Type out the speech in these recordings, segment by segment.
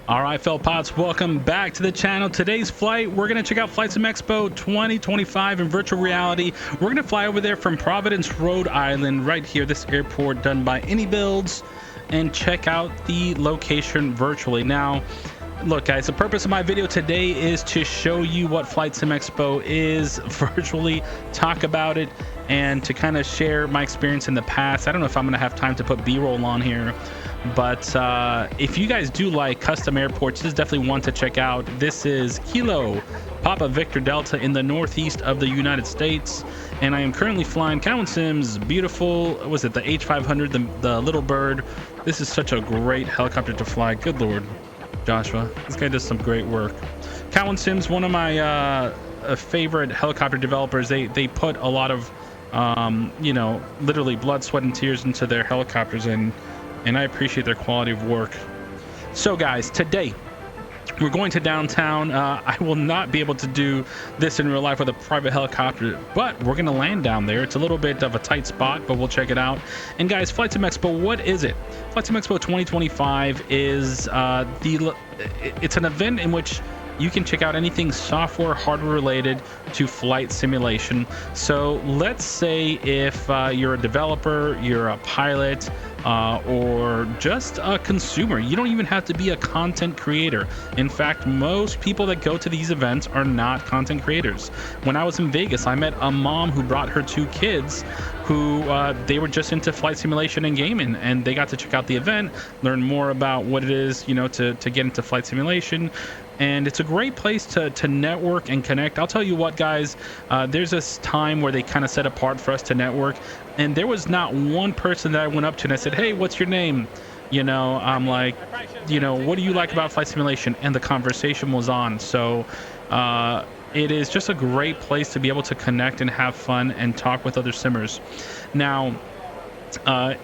All right, fellow pods, welcome back to the channel. Today's flight, we're going to check out FlightSimExpo 2025 in virtual reality. We're going to fly over there from Providence, Rhode Island, right here, this airport done by iniBuilds, and check out the location virtually. Now, look, guys, the purpose of my video today is to show you what FlightSimExpo is virtually, talk about it, and to kind of share my experience in the past. I don't know if I'm going to have time to put B-roll on here, but if you guys do like custom airports, this is definitely one to check out. This is Kilo Papa Victor Delta in the northeast of the United States, and I am currently flying Cowan Sim's beautiful, was it the H500, the little bird. This is such a great helicopter to fly. Good Lord, Joshua, this guy does some great work. Cowan Sim's one of my favorite helicopter developers. They put a lot of you know, literally blood, sweat, and tears into their helicopters, and I appreciate their quality of work. So guys, today we're going to downtown. I will not be able to do this in real life with a private helicopter, but we're going to land down there. It's a little bit of a tight spot, but we'll check it out. And guys, FlightSimExpo, what is it? FlightSimExpo 2025 is it's an event in which you can check out anything software, hardware related to flight simulation. So let's say if you're a developer, you're a pilot, or just a consumer, you don't even have to be a content creator. In fact, most people that go to these events are not content creators. When I was in Vegas, I met a mom who brought her two kids who they were just into flight simulation and gaming, and they got to check out the event, learn more about what it is, you know, to get into flight simulation. And it's a great place to network and connect. I'll tell you what, guys, there's this time where they kind of set apart for us to network, and there was not one person that I went up to and I said, hey, what's your name? You know, I'm like, you know, what do you like about flight simulation? And the conversation was on. So it is just a great place to be able to connect and have fun and talk with other simmers. Now,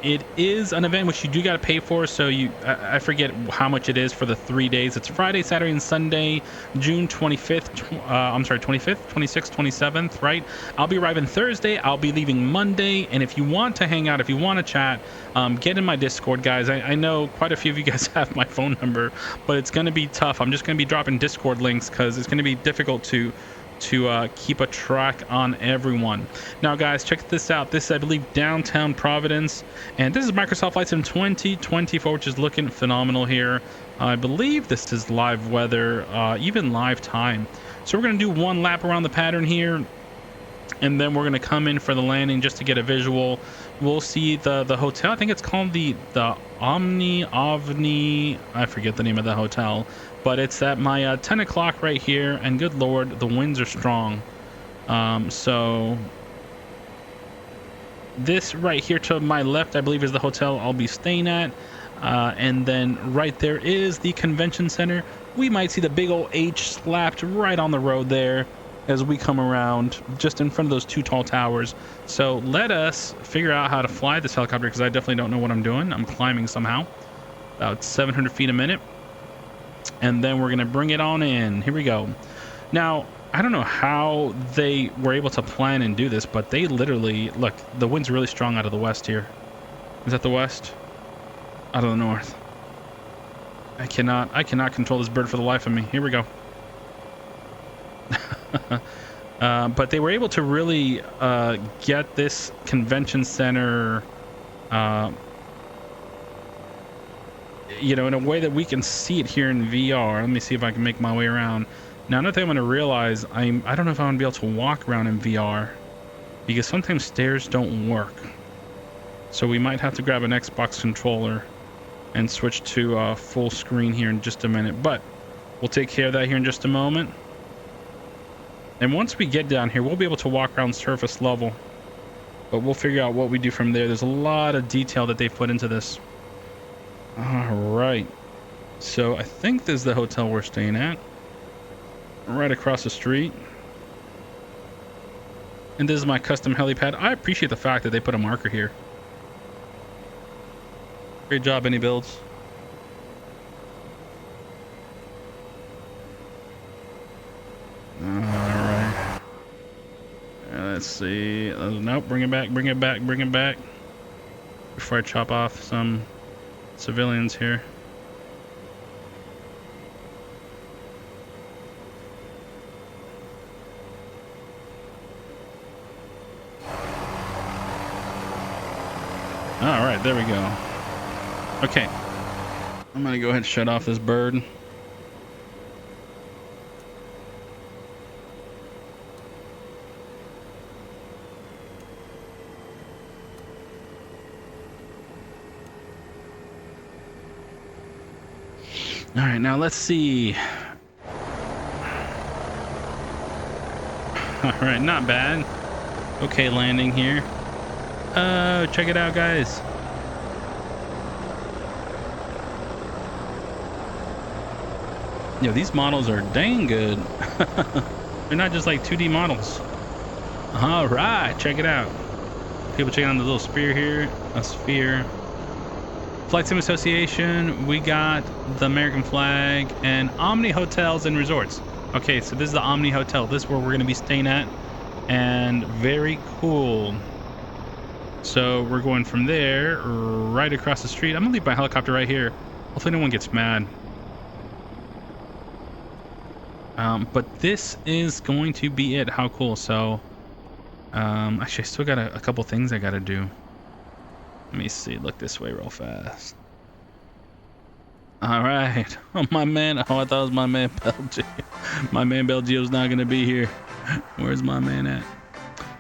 it is an event which you do got to pay for, so I forget how much it is for the 3 days. It's Friday, Saturday, and Sunday, June 25th. I'm sorry, 25th, 26th, 27th, right? I'll be arriving Thursday. I'll be leaving Monday. And if you want to hang out, if you want to chat, get in my Discord, guys. I know quite a few of you guys have my phone number, but it's going to be tough. I'm just going to be dropping Discord links because it's going to be difficult to keep a track on everyone. Now guys, check this out. This is, I believe, downtown Providence, and this is Microsoft Flight Sim 2024, which is looking phenomenal here. I believe this is live weather, even live time. So we're going to do one lap around the pattern here, and then we're going to come in for the landing just to get a visual. We'll see the hotel. I think it's called the Omni, I forget the name of the hotel, but it's at my 10 o'clock right here, and good Lord, the winds are strong. So this right here to my left, I believe, is the hotel I'll be staying at, and then right there is the convention center. We might see the big old H slapped right on the road there as we come around just in front of those two tall towers. So let us figure out how to fly this helicopter, because I definitely don't know what I'm doing. I'm climbing somehow about 700 feet a minute, and then we're gonna bring it on in. Here we go. Now, I don't know how they were able to plan and do this, but they literally, look, the wind's really strong out of the west here. Is that the west? Out of the north. I cannot control this bird for the life of me. Here we go. But they were able to really get this convention center, you know, in a way that we can see it here in VR. Let me see if I can make my way around. Now, another thing I'm going to realize, I don't know if I'm going to be able to walk around in VR, because sometimes stairs don't work. So we might have to grab an Xbox controller and switch to full screen here in just a minute. But we'll take care of that here in just a moment. And once we get down here, we'll be able to walk around surface level, but we'll figure out what we do from there. There's a lot of detail that they've put into this. All right. So I think this is the hotel we're staying at, right across the street. And this is my custom helipad. I appreciate the fact that they put a marker here. Great job, iniBuilds. Let's see. Nope, bring it back, bring it back, bring it back. Before I chop off some civilians here. All right, there we go. Okay, I'm gonna go ahead and shut off this bird. All right, now let's see. All right, not bad. Okay, landing here. Oh, check it out, guys. Yo, these models are dang good. They're not just like 2D models. All right, check it out. People checking out the little spear here. A sphere. Flight Sim Association. We got the American flag and Omni Hotels and Resorts. Okay, so this is the Omni Hotel. This is where we're going to be staying at. And very cool. So we're going from there right across the street. I'm going to leave my helicopter right here. Hopefully no one gets mad. But this is going to be it. How cool. So actually I still got a couple things I got to do. Let me see. Look this way real fast. All right. Oh, my man. Oh, I thought it was my man Belgio. My man Belgio's not going to be here. Where's my man at?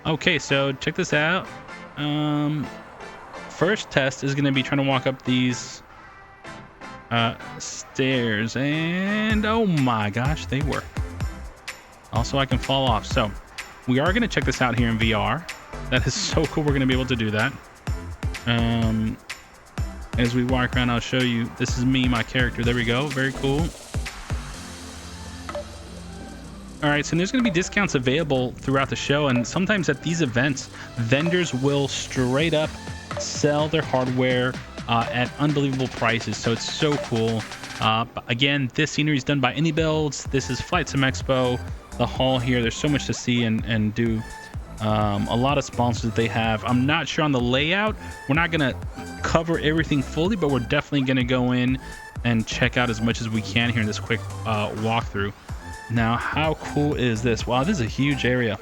Okay, so check this out. First test is going to be trying to walk up these stairs. And oh my gosh, they work. Also, I can fall off. So we are going to check this out here in VR. That is so cool. We're going to be able to do that. As we walk around, I'll show you. This is me, my character. There we go. Very cool. All right, so there's going to be discounts available throughout the show, and sometimes at these events, vendors will straight up sell their hardware at unbelievable prices. So it's so cool. Again, this scenery is done by iniBuilds. This is FlightSimExpo, the hall here. There's so much to see and do. A lot of sponsors that they have. I'm not sure on the layout. We're not going to cover everything fully, but we're definitely going to go in and check out as much as we can here in this quick walkthrough. Now, how cool is this? Wow, this is a huge area.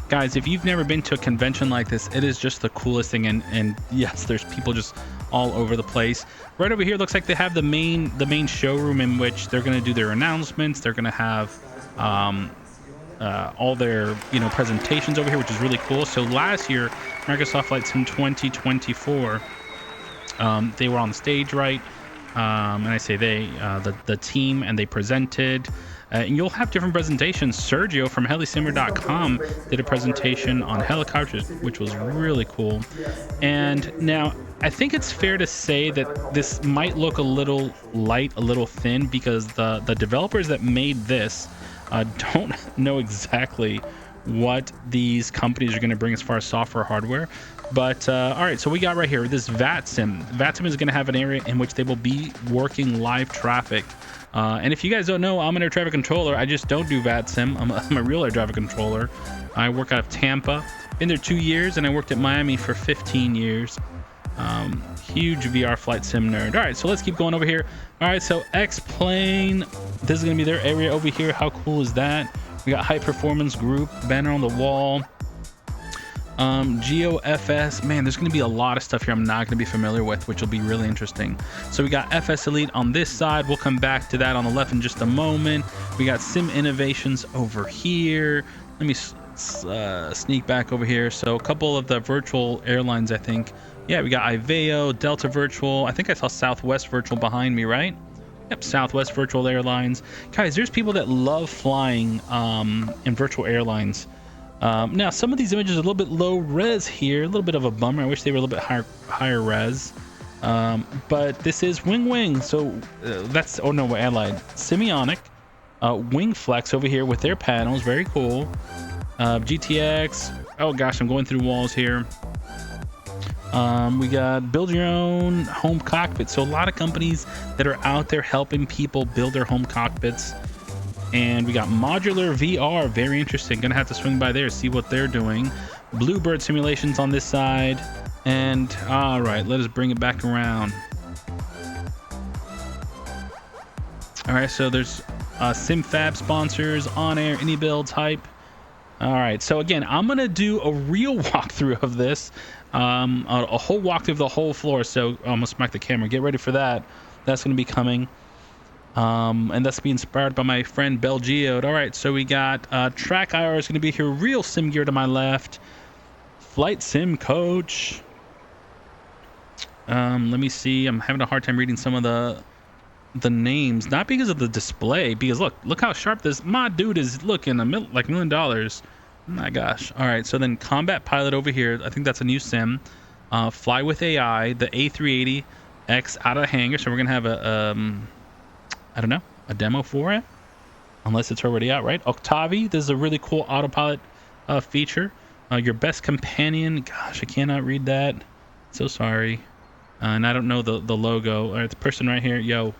Guys, if you've never been to a convention like this, it is just the coolest thing. And yes, there's people just all over the place. Right over here, looks like they have the main showroom in which they're going to do their announcements. They're going to have all their presentations over here, which is really cool. So last year, Microsoft Flight Sim 2024, they were on the stage, right? And I say they, the team, and they presented. And you'll have different presentations. Sergio from helisimmer.com did a presentation on helicopters, which was really cool. And now I think it's fair to say that this might look a little light, a little thin, because the developers that made this don't know exactly what these companies are going to bring as far as software hardware. But all right, so we got right here this VATSIM. VATSIM is going to have an area in which they will be working live traffic. And if you guys don't know, I'm an air traffic controller. I just don't do VATSIM. I'm a real air traffic controller. I work out of Tampa. Been there 2 years, and I worked at Miami for 15 years. Huge VR flight sim nerd. All right, so let's keep going over here. All right, so X-Plane. This is going to be their area over here. How cool is that? We got High Performance Group, banner on the wall. GeoFS. Man, there's going to be a lot of stuff here I'm not going to be familiar with, which will be really interesting. So we got FS Elite on this side. We'll come back to that on the left in just a moment. We got Sim Innovations over here. Let me sneak back over here. So a couple of the virtual airlines, I think. Yeah, we got Iveo, Delta Virtual. I think I saw Southwest Virtual behind me, right? Yep, Southwest Virtual Airlines. Guys, there's people that love flying in virtual airlines. Now, some of these images are a little bit low res here. A little bit of a bummer. I wish they were a little bit higher res. But this is Wing. So that's, oh no, I lied. Simeonic. Wing Flex over here with their panels. Very cool. GTX. Oh gosh, I'm going through walls here. We got build your own home cockpit. So a lot of companies that are out there helping people build their home cockpits. And we got modular VR, very interesting. Gonna have to swing by there, see what they're doing. Bluebird simulations on this side. And all right, let us bring it back around. All right, so there's SimFab sponsors, On Air, iniBuilds, Hype. All right, so again, I'm gonna do a real walkthrough of this, a whole walkthrough of the whole floor. So I almost smacked the camera. Get ready for that. That's gonna be coming, and that's be inspired by my friend Belgio. All right, so we got Track IR is gonna be here. Real sim gear to my left. Flight Sim Coach. Let me see. I'm having a hard time reading some of the names, not because of the display, because look how sharp this my dude is looking. Like $1 million. Oh my gosh. All right, so then Combat Pilot over here, I think that's a new sim. Fly with AI, the A380X out of the hangar. So we're gonna have a I don't know, a demo for it, unless it's already out, right? Octavi, this is a really cool autopilot feature. Your best companion, gosh, I cannot read that, so sorry. And I don't know the logo. All right, the person right here, yo,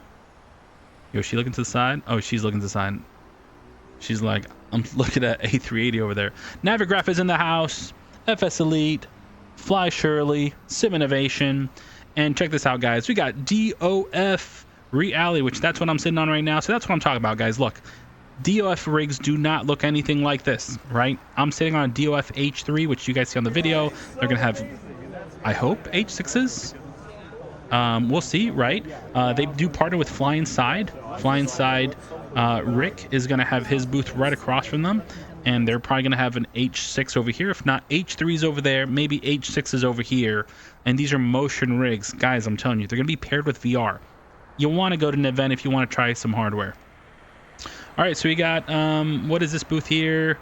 is she looking to the side? Oh, she's looking to the side. She's like, I'm looking at A380 over there. Navigraph is in the house. FS Elite, Fly Shirley, Sim Innovation, and check this out, guys. We got DOF Reality, which that's what I'm sitting on right now. So that's what I'm talking about, guys. Look, DOF rigs do not look anything like this, right? I'm sitting on a DOF H3, which you guys see on the video. They're gonna have, I hope, H6s. We'll see, right? They do partner with Flying Side. Flying Side, Rick is going to have his booth right across from them, and they're probably going to have an H6 over here. If not, H3s over there, maybe H6s over here. And these are motion rigs. Guys, I'm telling you, they're going to be paired with VR. You'll want to go to an event if you want to try some hardware. All right, so we got, what is this booth here?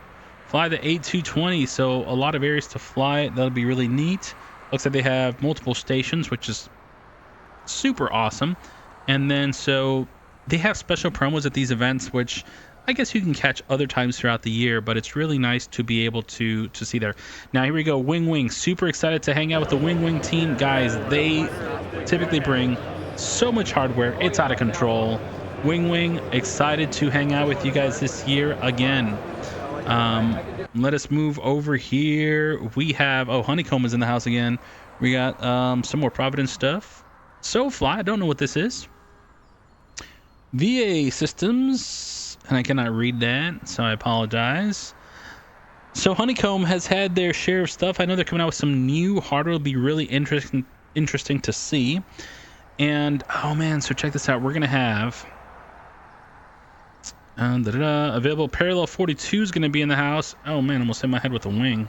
Fly the 8220, so a lot of areas to fly. That'll be really neat. Looks like they have multiple stations, which is super awesome. And then so they have special promos at these events, which I guess you can catch other times throughout the year, but it's really nice to be able to see there. Now here we go, Wing. Super excited to hang out with the Wing team, guys. They typically bring so much hardware, it's out of control. Wing, excited to hang out with you guys this year again. Let us move over here. We have Honeycomb is in the house again. We got some more Providence stuff. SoFly, I don't know what this is. VA Systems, and I cannot read that, so I apologize. So Honeycomb has had their share of stuff. I know they're coming out with some new hardware. It'll be really interesting to see. And oh man, so check this out. We're gonna have available parallel 42 is gonna be in the house. Oh man, almost hit my head with a wing.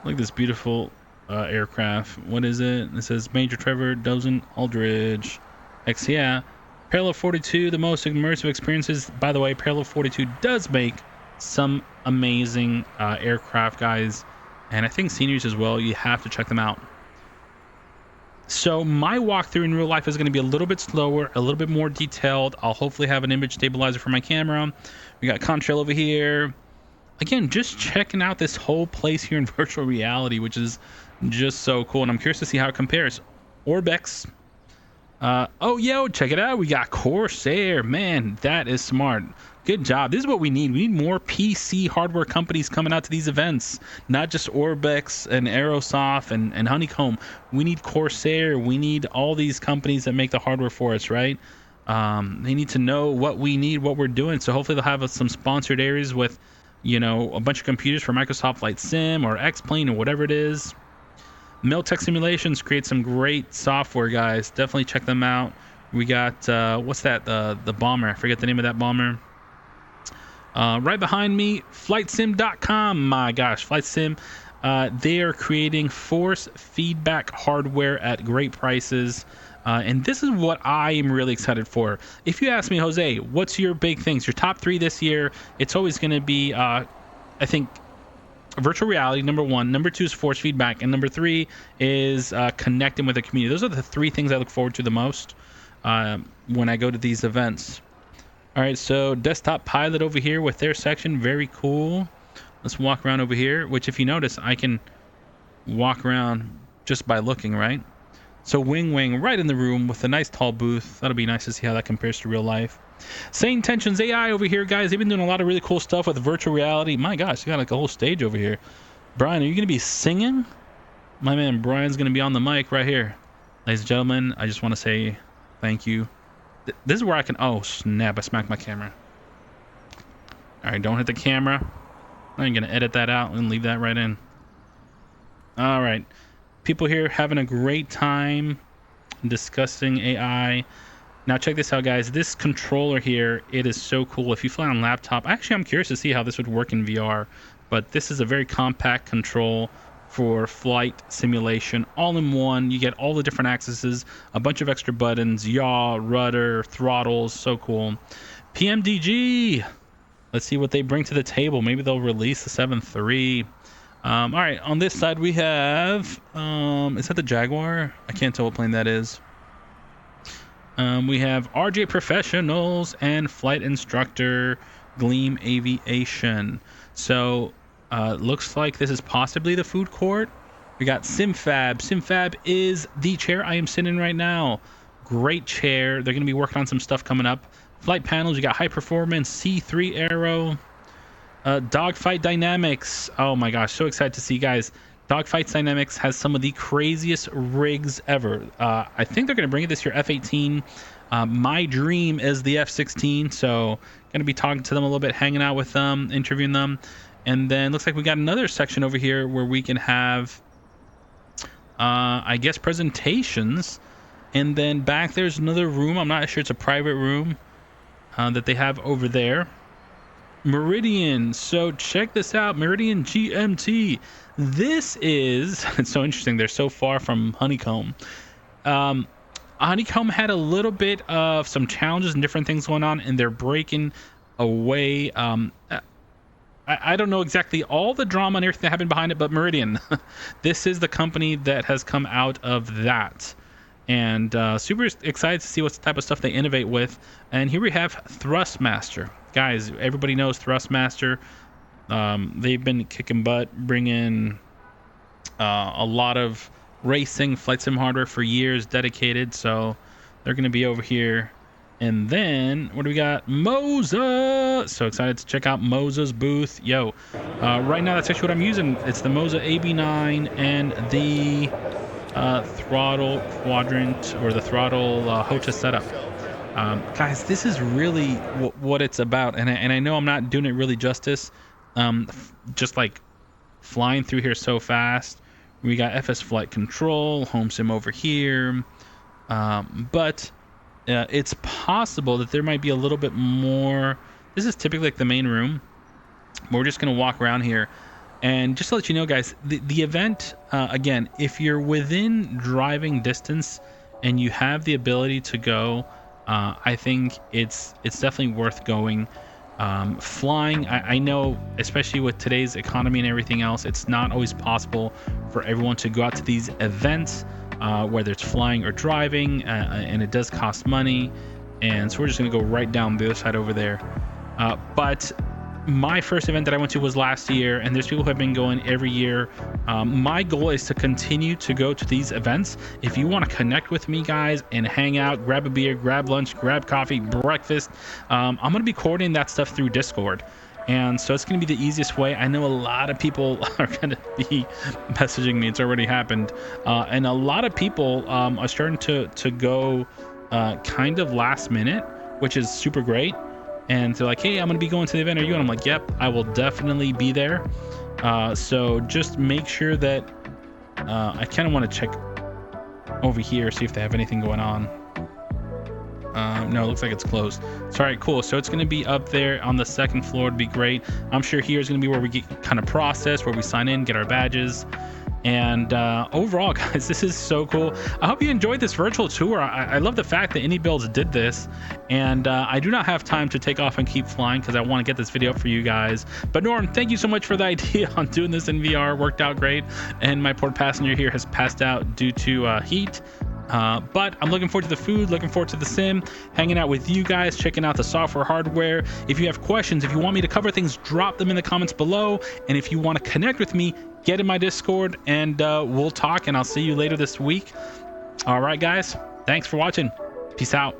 Look at this beautiful aircraft. What is it? It says Major Trevor Dozen Aldridge X. Yeah, Parallel 42, the most immersive experiences. By the way, Parallel 42 does make some amazing aircraft, guys, and I think seniors as well. You have to check them out. So my walkthrough in real life is going to be a little bit slower, a little bit more detailed. I'll hopefully have an image stabilizer for my camera. We got Contrail over here. Again, just checking out this whole place here in virtual reality, which is just so cool. And I'm curious to see how it compares. Orbex. Check it out. We got Corsair. Man, that is smart. Good job. This is what we need. We need more PC hardware companies coming out to these events. Not just Orbex and Aerosoft and Honeycomb. We need Corsair. We need all these companies that make the hardware for us, right? They need to know what we need, what we're doing. So hopefully they'll have some sponsored areas with, you know, a bunch of computers for Microsoft Flight Sim or X-Plane or whatever it is. Miltech Simulations creates some great software, guys. Definitely check them out. We got what's that? The bomber. I forget the name of that bomber. Right behind me, FlightSim.com. My gosh, FlightSim. They are creating force feedback hardware at great prices. And this is what I am really excited for. If you ask me, Jose, what's your big things? Your top 3 this year? It's always going to be, I think, virtual reality, number 1. Number 2 is force feedback. And number 3 is connecting with the community. Those are the 3 things I look forward to the most when I go to these events. All right, so Desktop Pilot over here with their section. Very cool. Let's walk around over here, which if you notice, I can walk around just by looking, right? So Wing right in the room with a nice tall booth. That'll be nice to see how that compares to real life. Sane Tensions AI over here, guys. They've been doing a lot of really cool stuff with virtual reality. My gosh, you got like a whole stage over here. Brian, are you going to be singing? My man Brian's going to be on the mic right here. Ladies and gentlemen, I just want to say thank you. This is where I can... Oh, snap. I smacked my camera. All right, don't hit the camera. I'm gonna edit that out and leave that right in. All right, people here having a great time discussing AI. Now check this out, guys. This controller here, it is so cool. If you fly on laptop, actually I'm curious to see how this would work in VR, but this is a very compact control for flight simulation, all in one. You get all the different axes, a bunch of extra buttons, yaw, rudder, throttles, so cool. PMDG, let's see what they bring to the table. Maybe they'll release the 7.3. All right, on this side we have, is that the Jaguar? I can't tell what plane that is. We have RJ Professionals and Flight Instructor Gleam Aviation. So looks like this is possibly the food court. We got SimFab. SimFab is the chair I am sitting in right now. Great chair. They're going to be working on some stuff coming up. Flight panels, you got high performance C3 Aero. Dogfight Dynamics. Oh my gosh, so excited to see, guys. Dogfight Dynamics has some of the craziest rigs ever. I think they're going to bring it this year, F-18. My dream is the F-16, so going to be talking to them a little bit, hanging out with them, interviewing them. And then looks like we got another section over here where we can have, I guess, presentations. And then back there's another room. I'm not sure, it's a private room that they have over there. Meridian. So check this out, Meridian GMT. This is, it's so interesting, they're so far from Honeycomb. Honeycomb had a little bit of some challenges and different things going on, and they're breaking away. I don't know exactly all the drama and everything that happened behind it, but Meridian, this is the company that has come out of that. And super excited to see what type of stuff they innovate with. And here we have Thrustmaster. Guys, everybody knows Thrustmaster. They've been kicking butt, bringing a lot of racing flight sim hardware for years, dedicated. So they're going to be over here. And then what do we got? Moza. So excited to check out Moza's booth. Yo, right now that's actually what I'm using. It's the Moza AB9 and the throttle quadrant, or the throttle HOTA setup. Guys, this is really what it's about, and I know I'm not doing it really justice. Just like flying through here so fast. We got FS flight control, home sim over here, but it's possible that there might be a little bit more. This is typically like the main room. We're just gonna walk around here. And just to let you know, guys, the event, again, if you're within driving distance and you have the ability to go, I think it's definitely worth going. Flying, I know, especially with today's economy and everything else, it's not always possible for everyone to go out to these events, whether it's flying or driving, and it does cost money. And so we're just going to go right down the other side over there. But my first event that I went to was last year, and there's people who have been going every year. My goal is to continue to go to these events. If you want to connect with me, guys, and hang out, grab a beer, grab lunch, grab coffee, breakfast, I'm going to be coordinating that stuff through Discord. And so it's going to be the easiest way. I know a lot of people are going to be messaging me. It's already happened. And a lot of people are starting to go kind of last minute, which is super great. And they're like, hey, I'm going to be going to the event. Are you? And I'm like, yep, I will definitely be there. So just make sure that I kind of want to check over here, see if they have anything going on. No, it looks like it's closed. So, all right, cool. So it's going to be up there on the second floor. It'd be great. I'm sure here is going to be where we get kind of process, where we sign in, get our badges. And overall, guys, this is so cool. I hope you enjoyed this virtual tour. I love the fact that iniBuilds did this, and I do not have time to take off and keep flying because I want to get this video up for you guys. But Norm, thank you so much for the idea on doing this in VR. Worked out great, and my poor passenger here has passed out due to heat. But I'm looking forward to the food, looking forward to the sim, hanging out with you guys, checking out the software, hardware. If you have questions, if you want me to cover things, drop them in the comments below. And if you want to connect with me, get in my Discord, and we'll talk, and I'll see you later this week. All right, guys, thanks for watching. Peace out.